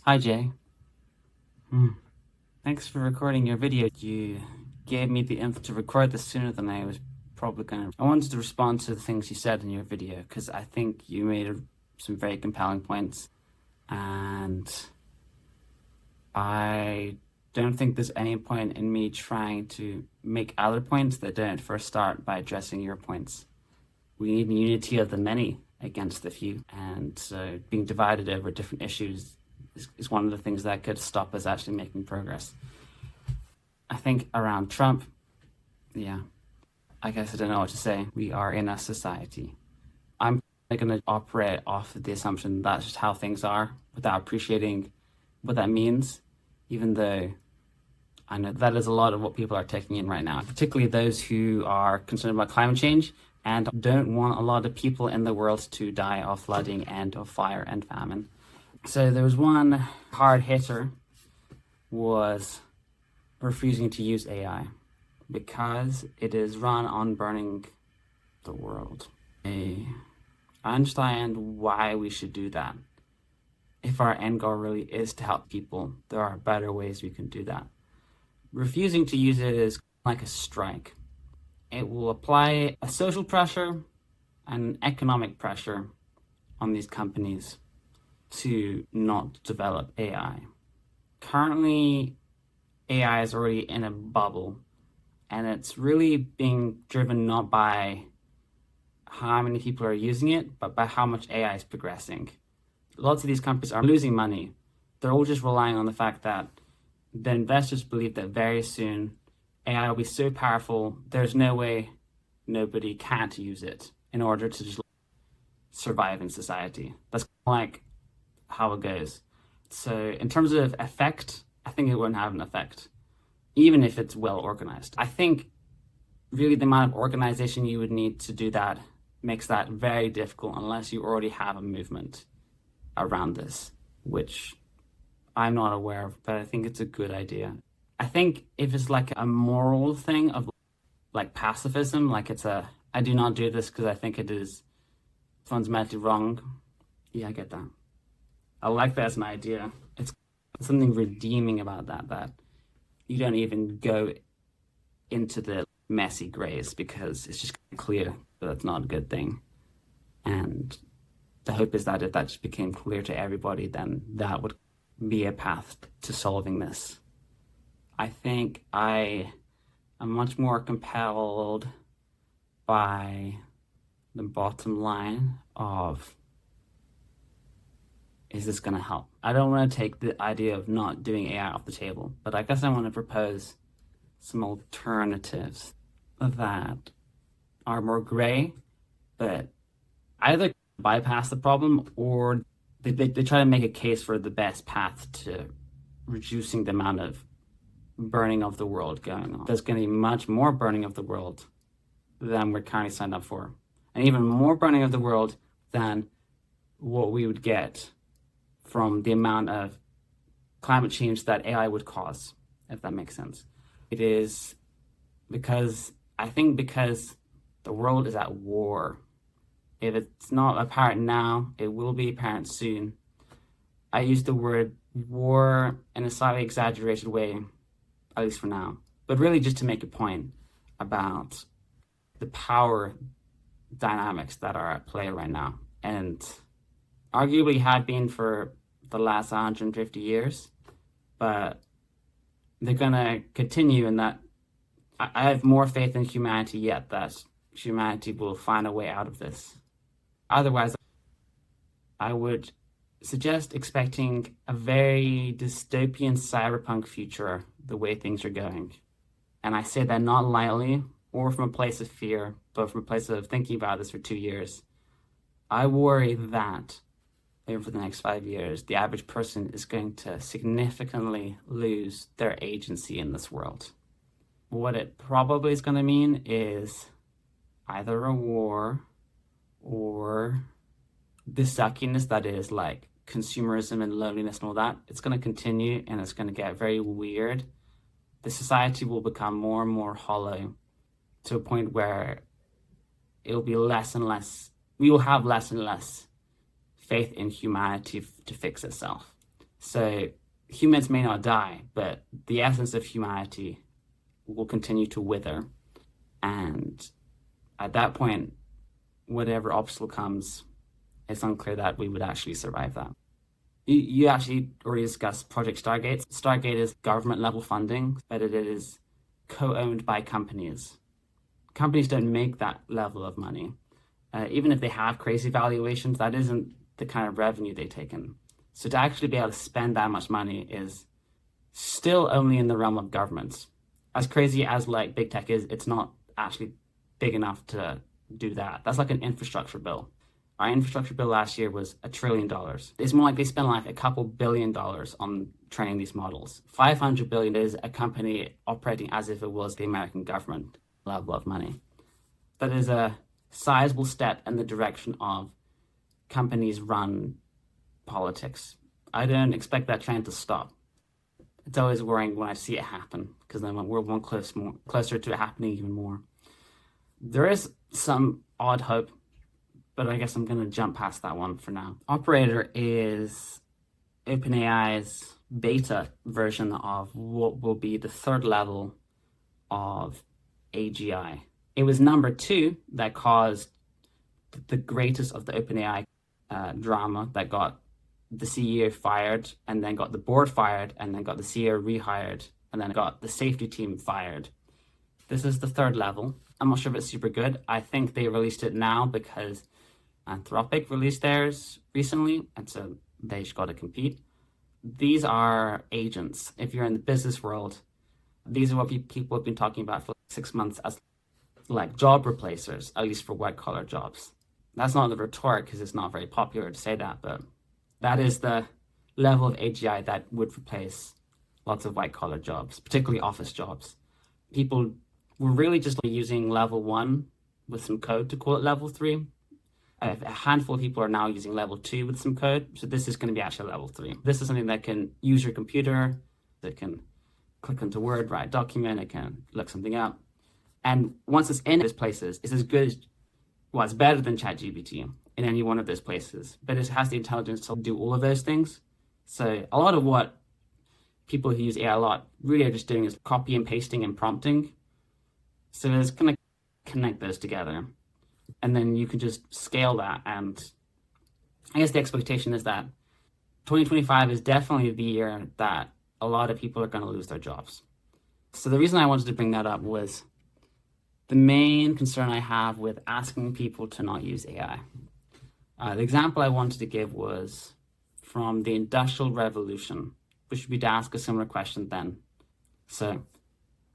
Hi, Jay. Thanks for recording your video. You gave me the info to record this sooner than I was probably going to. I wanted to respond to the things you said in your video because I think you made some very compelling points, and I don't think there's any point in me trying to make other points that don't first start by addressing your points. We need unity of the many against the few, and so being divided over different issues is one of the things that could stop us actually making progress. I think around Trump, I guess I don't know what to say. We are in a society. I'm going to operate off of the assumption that's just how things are without appreciating what that means, even though I know that is a lot of what people are taking in right now, particularly those who are concerned about climate change and don't want a lot of people in the world to die of flooding and of fire and famine. So there was one hard hitter was refusing to use AI because it is run on burning the world. I understand why we should do that. If our end goal really is to help people, there are better ways we can do that. Refusing to use it is like a strike. It will apply a social pressure and economic pressure on these companies to not develop AI. Currently, AI is already in a bubble, and it's really being driven not by how many people are using it, but by how much AI is progressing. Lots of these companies are losing money. They're all just relying on the fact that the investors believe that very soon AI will be so powerful, there's no way nobody can't use it in order to just survive in society. That's like how it goes. So in terms of effect, I think it won't have an effect, even if it's well organized. I think really the amount of organization you would need to do that makes that very difficult unless you already have a movement around this, which I'm not aware of, but I think it's a good idea. I think if it's like a moral thing of like pacifism, like I do not do this because I think it is fundamentally wrong. Yeah, I get that. I like that as an idea. It's something redeeming about that you don't even go into the messy grays because it's just clear that that's not a good thing. And the hope is that if that just became clear to everybody, then that would be a path to solving this. I think I am much more compelled by the bottom line of, is this going to help? I don't want to take the idea of not doing AI off the table, but I guess I want to propose some alternatives that are more gray, but either bypass the problem or they try to make a case for the best path to reducing the amount of burning of the world going on. There's going to be much more burning of the world than we're currently signed up for, and even more burning of the world than what we would get from the amount of climate change that AI would cause, if that makes sense. It is because the world is at war. If it's not apparent now, it will be apparent soon. I use the word war in a slightly exaggerated way, at least for now, but really just to make a point about the power dynamics that are at play right now, and arguably have been for the last 150 years, but they're going to continue in that. I have more faith in humanity yet that humanity will find a way out of this. Otherwise, I would suggest expecting a very dystopian cyberpunk future the way things are going. And I say that not lightly or from a place of fear, but from a place of thinking about this for 2 years. I worry that over the next 5 years, the average person is going to significantly lose their agency in this world. What it probably is going to mean is either a war or the suckiness that is like consumerism and loneliness and all that. It's going to continue and it's going to get very weird. The society will become more and more hollow to a point where it'll be less and less, we will have less and less faith in humanity to fix itself. So humans may not die, but the essence of humanity will continue to wither. And at that point, whatever obstacle comes, it's unclear that we would actually survive that. You actually already discussed Project Stargate. Stargate is government level funding, but it is co-owned by companies. Companies don't make that level of money. Even if they have crazy valuations, that isn't the kind of revenue they take in. So to actually be able to spend that much money is still only in the realm of governments. As crazy as like big tech is, it's not actually big enough to do that. That's like an infrastructure bill. Our infrastructure bill last year was $1 trillion. It's more like they spend like a couple $billion on training these models. 500 billion is a company operating as if it was the American government level of money. That is a sizable step in the direction of companies run politics. I don't expect that trend to stop. It's always worrying when I see it happen, because then we're one closer to it happening even more. There is some odd hope, but I guess I'm going to jump past that one for now. Operator is OpenAI's beta version of what will be the third level of AGI. It was number 2 that caused the greatest of the OpenAI drama that got the CEO fired, and then got the board fired, and then got the CEO rehired, and then got the safety team fired. This is the third level. I'm not sure if it's super good. I think they released it now because Anthropic released theirs recently, and so they just got to compete. These are agents. If you're in the business world, these are what people have been talking about for 6 months as like job replacers, at least for white collar jobs. That's not the rhetoric because it's not very popular to say that, but that is the level of AGI that would replace lots of white collar jobs, particularly office jobs. People were really just using level 1 with some code to call it level 3. A handful of people are now using level 2 with some code, so this is going to be actually level 3. This is something that can use your computer, that can click into Word, write a document, it can look something up. And once it's in those places, it's as good as, well, it's better than ChatGPT in any one of those places, but it has the intelligence to do all of those things. So a lot of what people who use AI a lot really are just doing is copy and pasting and prompting. So it's going to connect those together. And then you can just scale that. And I guess the expectation is that 2025 is definitely the year that a lot of people are going to lose their jobs. So the reason I wanted to bring that up was the main concern I have with asking people to not use AI. The example I wanted to give was from the Industrial Revolution, which would be to ask a similar question then. So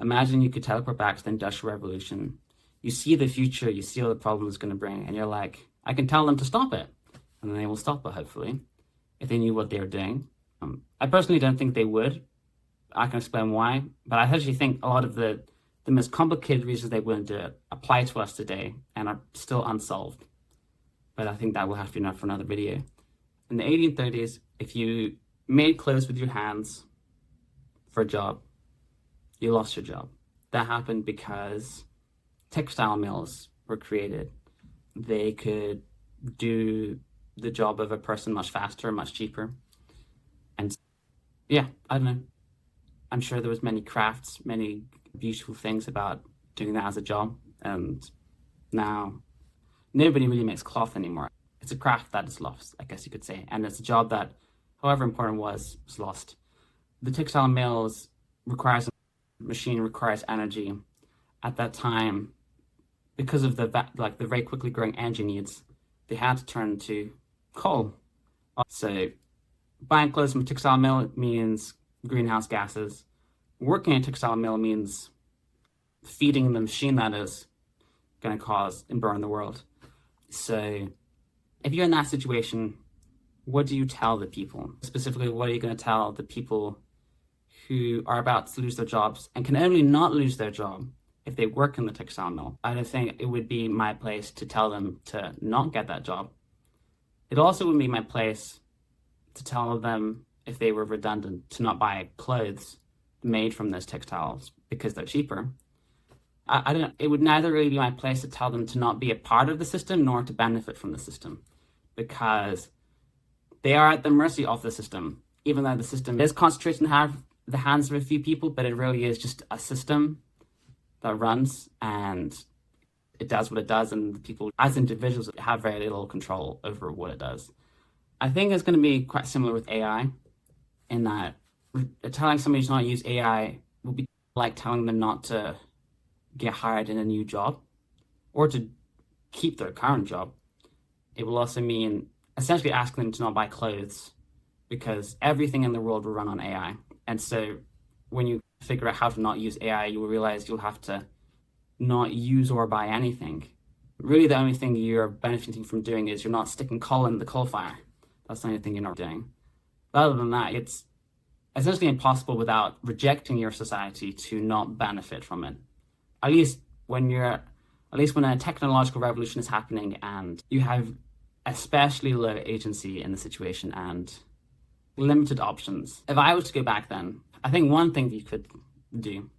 imagine you could teleport back to the Industrial Revolution. You see the future, you see all the problems it's going to bring, and you're like, I can tell them to stop it. And then they will stop it, hopefully, if they knew what they were doing. I personally don't think they would. I can explain why, but I actually think a lot of the most complicated reasons they wouldn't do it apply to us today and are still unsolved. But I think that will have to be enough for another video. In the 1830s, if you made clothes with your hands for a job, you lost your job. That happened because textile mills were created. They could do the job of a person much faster, much cheaper. And yeah, I don't know. I'm sure there was many crafts, many beautiful things about doing that as a job. And now nobody really makes cloth anymore. It's a craft that is lost, I guess you could say. And it's a job that, however important it was lost. The textile mills requires machine, requires energy. At that time, because of the very quickly growing energy needs, they had to turn to coal. So buying clothes from a textile mill means greenhouse gases. Working in a textile mill means feeding the machine that is going to cause and burn the world. So if you're in that situation, what do you tell the people? Specifically, what are you going to tell the people who are about to lose their jobs and can only not lose their job if they work in the textile mill? I don't think it would be my place to tell them to not get that job. It also would be my place to tell them, if they were redundant, to not buy clothes made from those textiles because they're cheaper. I don't. It would neither really be my place to tell them to not be a part of the system nor to benefit from the system, because they are at the mercy of the system. even though the system is concentrated in the hands of a few people, but it really is just a system that runs and it does what it does, and the people as individuals have very little control over what it does. I think it's going to be quite similar with AI in that telling somebody to not use AI will be like telling them not to get hired in a new job or to keep their current job. It will also mean essentially asking them to not buy clothes because everything in the world will run on AI. And so when you figure out how to not use AI, you will realize you'll have to not use or buy anything. Really, the only thing you're benefiting from doing is you're not sticking coal in the coal fire. That's the only thing you're not doing. But other than that, it's essentially impossible without rejecting your society to not benefit from it. At least when a technological revolution is happening and you have especially low agency in the situation and limited options. If I was to go back then, I think one thing you could do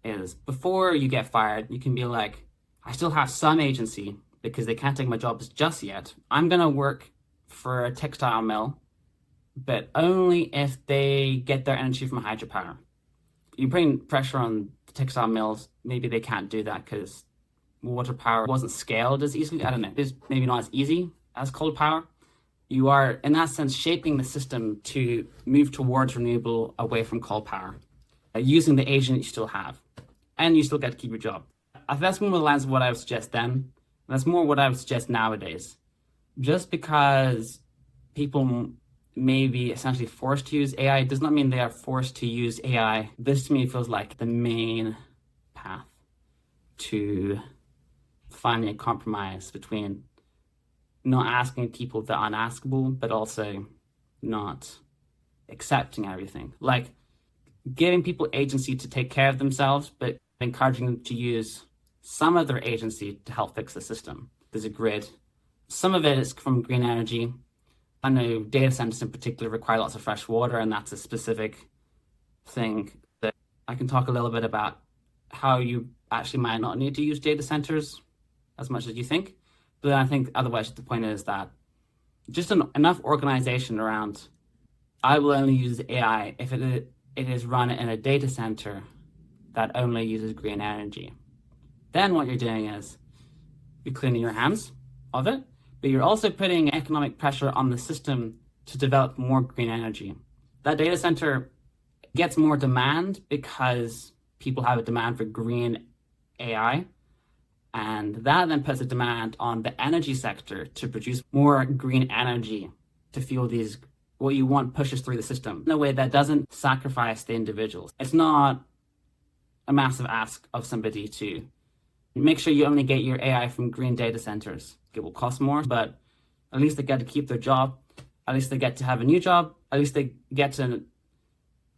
is before you get fired, you can be like, I still have some agency because they can't take my jobs just yet. I'm going to work for a textile mill, but only if they get their energy from hydropower. You're putting pressure on the textile mills. Maybe they can't do that because water power wasn't scaled as easily. I don't know. It's maybe not as easy as coal power. You are, in that sense, shaping the system to move towards renewable away from coal power, using the agent you still have. And you still get to keep your job. That's more the lines of what I would suggest then. That's more what I would suggest nowadays. Just because people may be essentially forced to use AI does not mean they are forced to use AI. This to me feels like the main path to finding a compromise between not asking people the unaskable, but also not accepting everything. Like giving people agency to take care of themselves, but encouraging them to use some of their agency to help fix the system. There's a grid. Some of it is from green energy. I know data centers in particular require lots of fresh water, and that's a specific thing that I can talk a little bit about how you actually might not need to use data centers as much as you think. But I think otherwise the point is that just enough organization around, I will only use AI if it is run in a data center that only uses green energy. Then what you're doing is you're cleaning your hands of it, but you're also putting economic pressure on the system to develop more green energy. That data center gets more demand because people have a demand for green AI, and that then puts a demand on the energy sector to produce more green energy to fuel these, what you want pushes through the system in a way that doesn't sacrifice the individuals. It's not a massive ask of somebody to make sure you only get your AI from green data centers. It will cost more, but at least they get to keep their job. At least they get to have a new job. At least they get to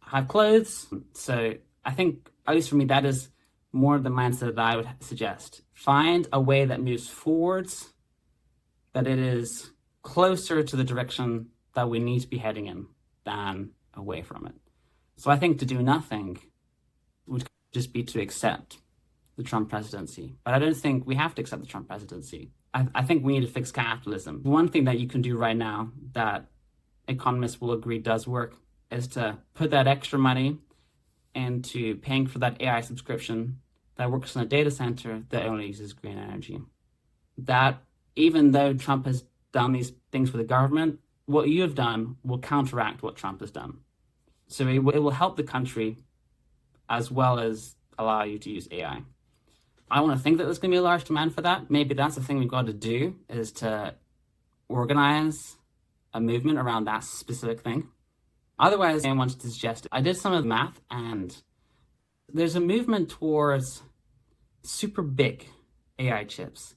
have clothes. So I think, at least for me, that is more the mindset that I would suggest. Find a way that moves forwards, that it is closer to the direction that we need to be heading in than away from it. So I think to do nothing would just be to accept the Trump presidency. But I don't think we have to accept the Trump presidency. I think we need to fix capitalism. One thing that you can do right now that economists will agree does work is to put that extra money into paying for that AI subscription that works in a data center that only uses green energy. That, even though Trump has done these things for the government, what you have done will counteract what Trump has done. So it will help the country as well as allow you to use AI. I want to think that there's going to be a large demand for that. Maybe that's the thing we've got to do, is to organize a movement around that specific thing. Otherwise, I wanted to suggest, I did some of the math, and there's a movement towards super big AI chips.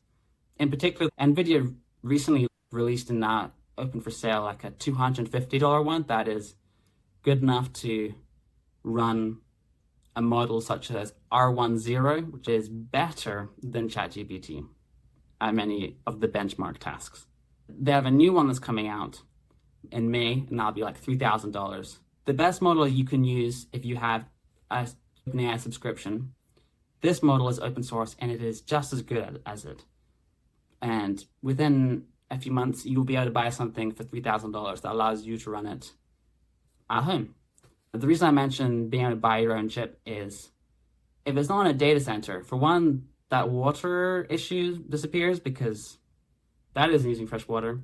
In particular, NVIDIA recently released and now open for sale like a $250 one that is good enough to run a model such as R10, which is better than ChatGPT at many of the benchmark tasks. They have a new one that's coming out in May, and that'll be like $3,000. The best model you can use if you have an OpenAI subscription, this model is open source and it is just as good as it. And within a few months, you'll be able to buy something for $3,000 that allows you to run it at home. The reason I mentioned being able to buy your own chip is if it's not in a data center, for one, that water issue disappears because that isn't using fresh water.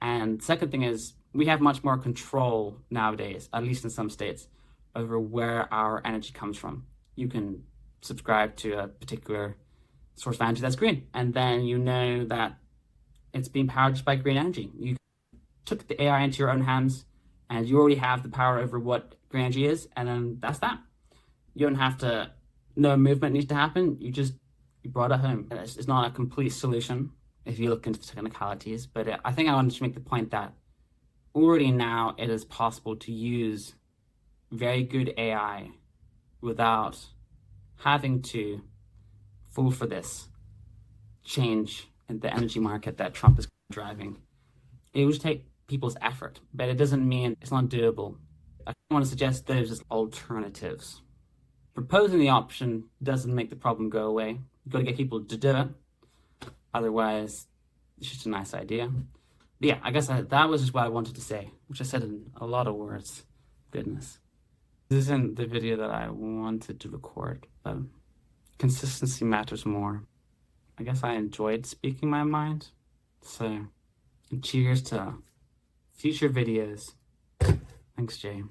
And second thing is we have much more control nowadays, at least in some states, over where our energy comes from. You can subscribe to a particular source of energy that's green, and then you know that it's being powered just by green energy. You took the AI into your own hands, and you already have the power over what green energy is, and then that's that. You don't have to. No movement needs to happen. You brought it home. It's not a complete solution if you look into the technicalities, but I think I wanted to make the point that already now it is possible to use very good AI without having to fall for this change in the energy market that Trump is driving. It would take people's effort, but it doesn't mean it's not doable. I want to suggest those as alternatives. Proposing the option doesn't make the problem go away. You've got to get people to do it. Otherwise, it's just a nice idea. But yeah, I guess that was just what I wanted to say, which I said in a lot of words. Goodness. This isn't the video that I wanted to record, but consistency matters more. I guess I enjoyed speaking my mind. So, cheers to future videos. Thanks, Jay.